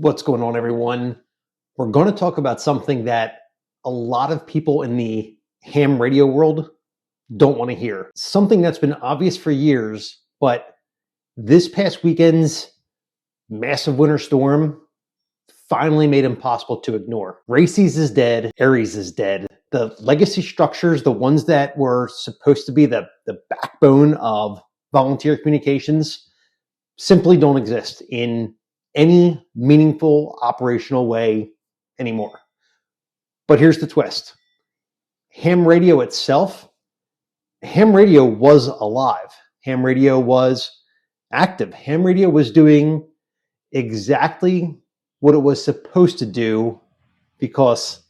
What's going on, everyone? We're going to talk about something that a lot of people in the ham radio world don't want to hear. Something that's been obvious for years, but this past weekend's massive winter storm finally made impossible to ignore. ARES is dead. ARES is dead. The legacy structures, the ones that were supposed to be the backbone of volunteer communications, simply don't exist in any meaningful operational way anymore. But here's the twist. Ham radio itself, ham radio was alive. Ham radio was active. Ham radio was doing exactly what it was supposed to do because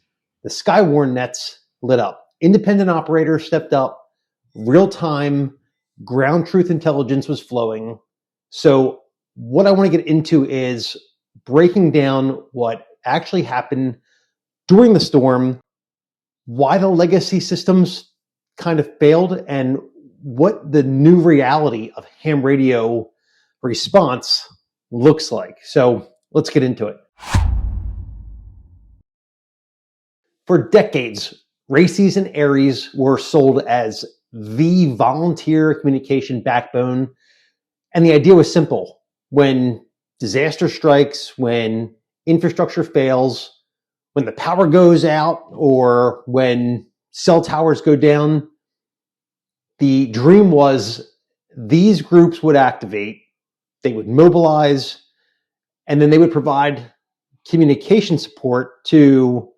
the SKYWARN nets lit up. Independent operators stepped up. Real-time ground truth intelligence was flowing. So what I want to get into is breaking down what actually happened during the storm, why the legacy systems kind of failed, and what the new reality of ham radio response looks like. So let's get into it. For decades, ARES and ARES were sold as the volunteer communication backbone, and the idea was simple. When disaster strikes, when infrastructure fails, when the power goes out, or when cell towers go down, the dream was these groups would activate, they would mobilize, and then they would provide communication support to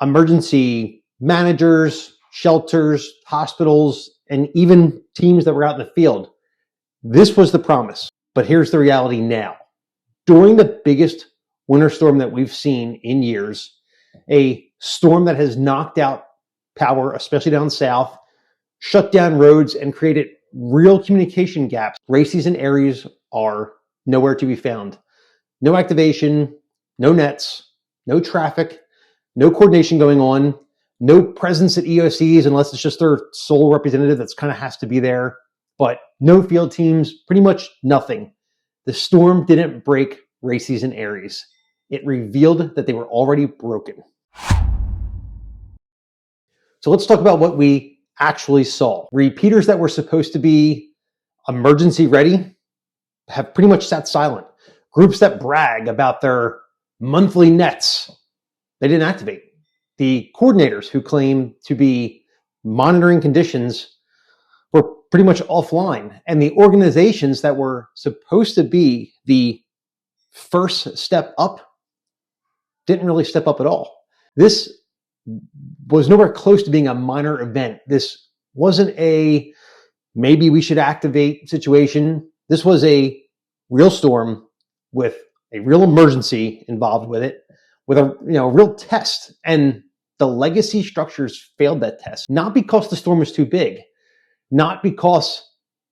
emergency managers, shelters, hospitals, and even teams that were out in the field. This was the promise. But here's the reality now. During the biggest winter storm that we've seen in years, a storm that has knocked out power, especially down south, shut down roads, and created real communication gaps, ARES and ARES are nowhere to be found. No activation, no nets, no traffic, no coordination going on, no presence at EOCs unless it's just their sole representative that's kind of has to be there. But no field teams, pretty much nothing. The storm didn't break ARES and ARES. It revealed that they were already broken. So let's talk about what we actually saw. Repeaters that were supposed to be emergency ready have pretty much sat silent. Groups that brag about their monthly nets, they didn't activate. The coordinators who claim to be monitoring conditions were pretty much offline. And the organizations that were supposed to be the first step up didn't really step up at all. This was nowhere close to being a minor event. This wasn't a maybe we should activate situation. This was a real storm with a real emergency involved with it, with a real test. And the legacy structures failed that test, not because the storm was too big, not because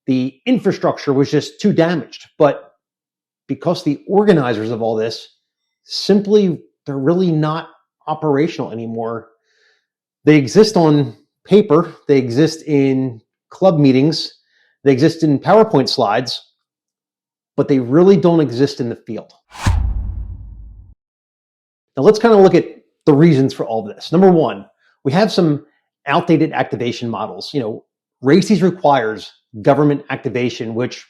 the infrastructure was just too damaged, but because the organizers of all this simply, they're really not operational anymore. They exist on paper, they exist in club meetings, they exist in PowerPoint slides, but they really don't exist in the field. Now let's kind of look at the reasons for all of this. Number one, we have some outdated activation models. ARES requires government activation, which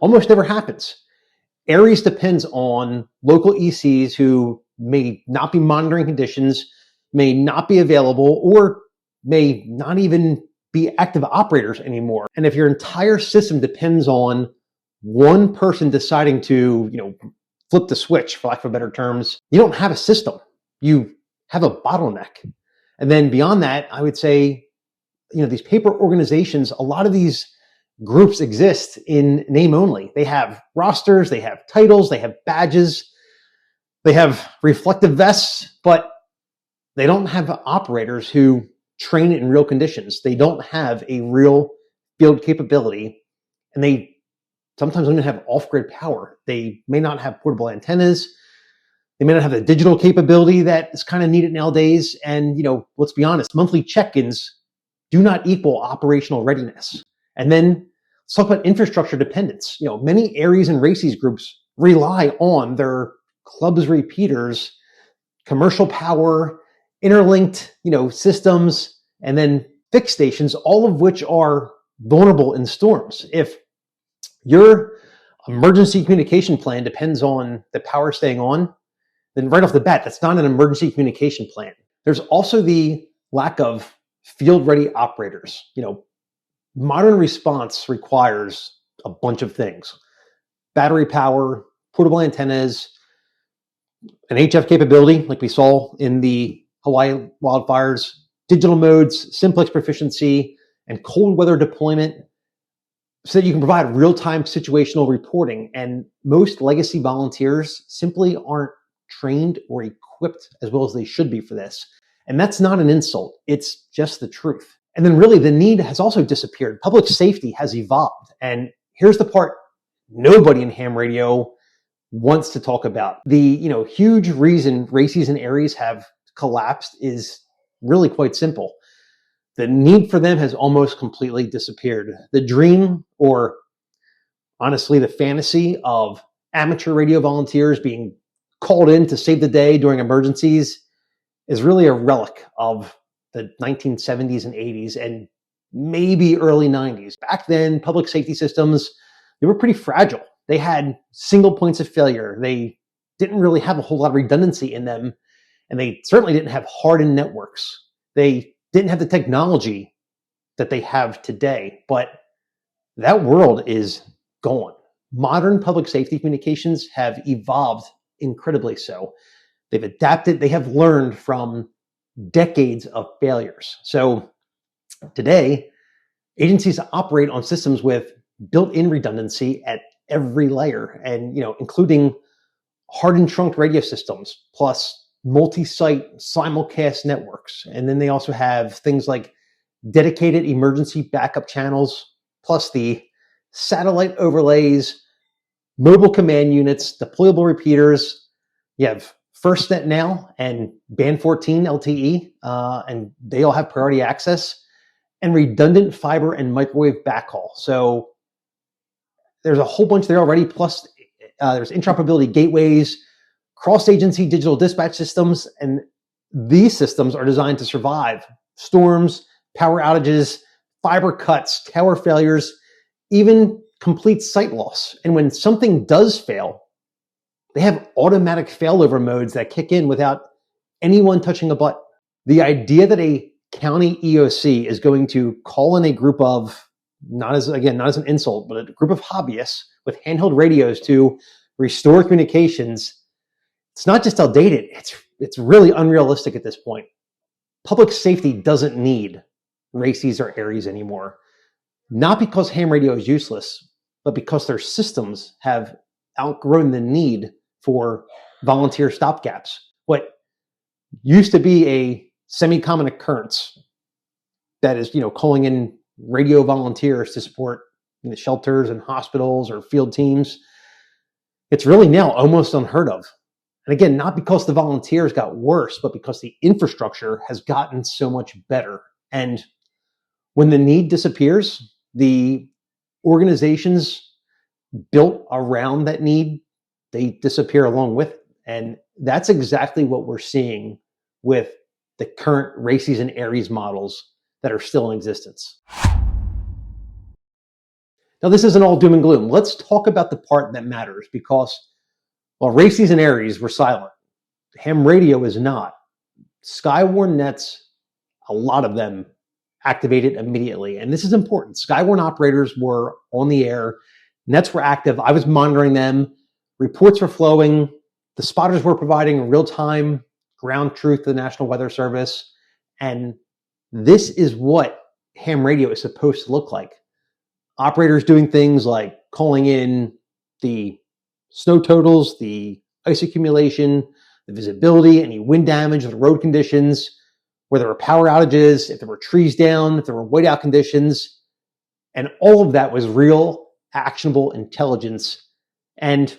almost never happens. ARES depends on local ECs who may not be monitoring conditions, may not be available, or may not even be active operators anymore. And if your entire system depends on one person deciding to, flip the switch, for lack of better terms, you don't have a system. You have a bottleneck. And then beyond that, I would say, these paper organizations, a lot of these groups exist in name only. They have rosters, they have titles, they have badges, they have reflective vests, but they don't have operators who train in real conditions. They don't have a real field capability, and they sometimes don't even have off-grid power. They may not have portable antennas. They may not have the digital capability that is kind of needed nowadays. And, let's be honest, monthly check-ins do not equal operational readiness. And then let's talk about infrastructure dependence. Many ARES and ARES groups rely on their clubs repeaters, commercial power, interlinked, systems, and then fixed stations, all of which are vulnerable in storms. If your emergency communication plan depends on the power staying on, then right off the bat, that's not an emergency communication plan. There's also the lack of field-ready operators. Modern response requires a bunch of things: battery power, portable antennas, an HF capability, like we saw in the Hawaii wildfires, digital modes, simplex proficiency, and cold weather deployment, so that you can provide real-time situational reporting. And most legacy volunteers simply aren't trained or equipped as well as they should be for this. And that's not an insult. It's just the truth. And then really the need has also disappeared. Public safety has evolved. And here's the part nobody in ham radio wants to talk about. The huge reason RACES and ARES have collapsed is really quite simple. The need for them has almost completely disappeared. The dream, or honestly the fantasy, of amateur radio volunteers being called in to save the day during emergencies is really a relic of the 1970s and 80s and maybe early 90s. Back then, public safety systems, they were pretty fragile. They had single points of failure. They didn't really have a whole lot of redundancy in them, and they certainly didn't have hardened networks. They didn't have the technology that they have today, but that world is gone. Modern public safety communications have evolved incredibly so. They've adapted, they have learned from decades of failures. So today, agencies operate on systems with built-in redundancy at every layer, and including hardened trunk radio systems, plus multi-site simulcast networks. And then they also have things like dedicated emergency backup channels, plus the satellite overlays, mobile command units, deployable repeaters. You have FirstNet now and Band 14 LTE, and they all have priority access, and redundant fiber and microwave backhaul. So there's a whole bunch there already, plus there's interoperability gateways, cross-agency digital dispatch systems, and these systems are designed to survive storms, power outages, fiber cuts, tower failures, even complete site loss. And when something does fail, they have automatic failover modes that kick in without anyone touching a button. The idea that a county EOC is going to call in a group of, not as an insult, but a group of hobbyists with handheld radios to restore communications, it's not just outdated, it's really unrealistic at this point. Public safety doesn't need RACES or ARES anymore. Not because ham radio is useless, but because their systems have outgrown the need for volunteer stopgaps. What used to be a semi-common occurrence, that is, calling in radio volunteers to support the shelters and hospitals or field teams, it's really now almost unheard of. And again, not because the volunteers got worse, but because the infrastructure has gotten so much better. And when the need disappears, the organizations built around that need, they disappear along with it. And that's exactly what we're seeing with the current RACES and ARES models that are still in existence. Now, this isn't all doom and gloom. Let's talk about the part that matters, because while RACES and ARES were silent, ham radio is not. SKYWARN nets, a lot of them activated immediately. And this is important. SKYWARN operators were on the air. Nets were active. I was monitoring them. Reports were flowing. The spotters were providing real-time ground truth to the National Weather Service. And this is what ham radio is supposed to look like. Operators doing things like calling in the snow totals, the ice accumulation, the visibility, any wind damage, the road conditions, where there were power outages, if there were trees down, if there were whiteout conditions. And all of that was real, actionable intelligence. And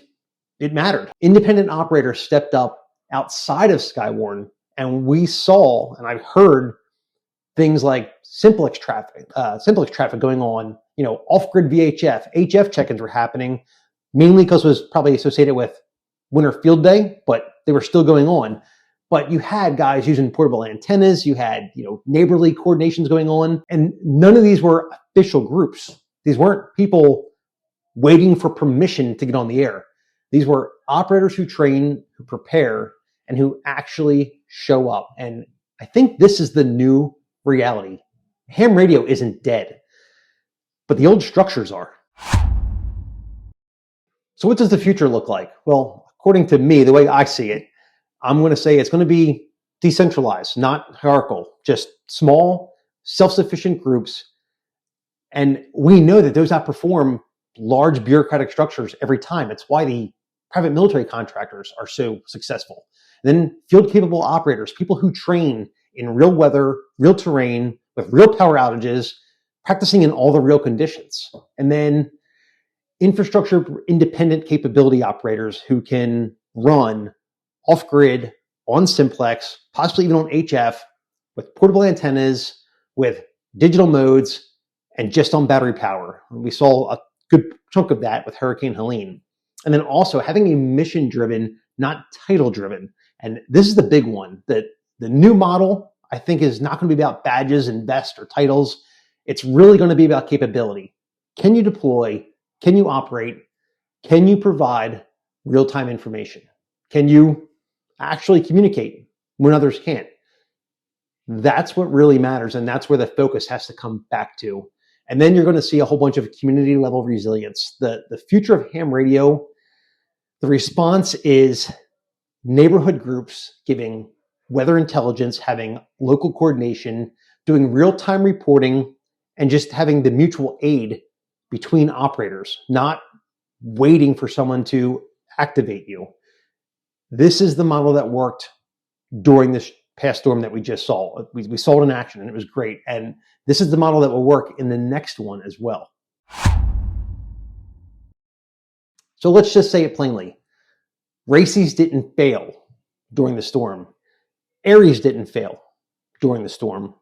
it mattered. Independent operators stepped up outside of SKYWARN, and we saw, and I heard things like simplex traffic going on, off-grid VHF, HF check-ins were happening, mainly because it was probably associated with winter field day, but they were still going on. But you had guys using portable antennas, you had, neighborly coordinations going on, and none of these were official groups. These weren't people waiting for permission to get on the air. These were operators who train, who prepare, and who actually show up. And I think this is the new reality. Ham radio isn't dead, but the old structures are. So what does the future look like? Well, according to me, the way I see it, I'm going to say it's going to be decentralized, not hierarchical, just small, self-sufficient groups. And we know that those outperform large bureaucratic structures every time. It's why the private military contractors are so successful. And then field-capable operators, people who train in real weather, real terrain, with real power outages, practicing in all the real conditions. And then infrastructure independent capability operators who can run off-grid, on simplex, possibly even on HF, with portable antennas, with digital modes, and just on battery power. We saw a good chunk of that with Hurricane Helene. And then also having a mission-driven, not title-driven. And this is the big one, that the new model, I think, is not going to be about badges and vests or titles. It's really going to be about capability. Can you deploy? Can you operate? Can you provide real-time information? Can you actually communicate when others can't? That's what really matters, and that's where the focus has to come back to. And then you're going to see a whole bunch of community-level resilience. The future of ham radio, the response is neighborhood groups giving weather intelligence, having local coordination, doing real-time reporting, and just having the mutual aid between operators, not waiting for someone to activate you. This is the model that worked during this past storm that we just saw. We saw it in action, and it was great. And this is the model that will work in the next one as well. So let's just say it plainly. RACES didn't fail during the storm. ARES didn't fail during the storm.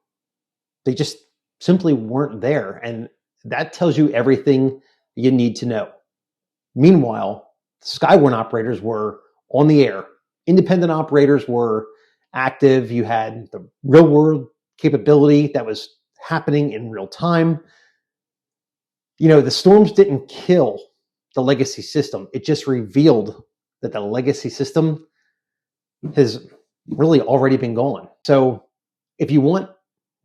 They just simply weren't there. And that tells you everything you need to know. Meanwhile, SKYWARN operators were on the air. Independent operators were active. You had the real world capability that was happening in real time. The storms didn't kill the legacy system. It just revealed that the legacy system has really already been gone. So if you want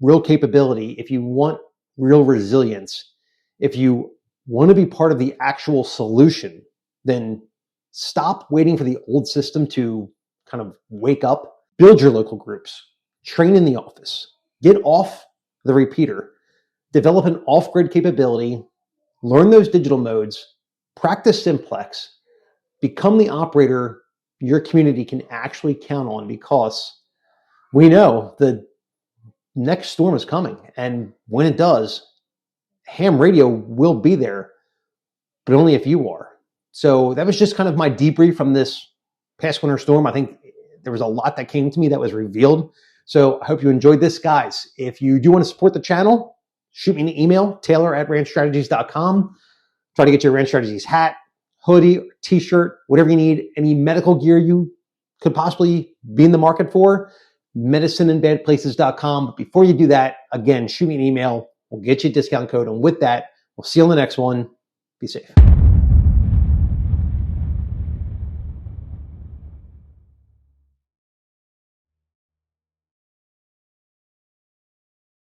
real capability, if you want real resilience, if you want to be part of the actual solution, then stop waiting for the old system to kind of wake up. Build your local groups. Train in the office. Get off the repeater. Develop an off-grid capability. Learn those digital modes. Practice simplex. Become the operator your community can actually count on, because we know the next storm is coming. And when it does, ham radio will be there, but only if you are. So that was just kind of my debrief from this past winter storm. I think there was a lot that came to me that was revealed. So I hope you enjoyed this, guys. If you do want to support the channel, shoot me an email, taylor@ranchstrategies.com. Try to get your Ranch Strategies hat, hoodie, t-shirt, whatever you need. Any medical gear you could possibly be in the market for, medicineandbadplaces.com. But before you do that, again, shoot me an email. We'll get you a discount code. And with that, we'll see you on the next one. Be safe.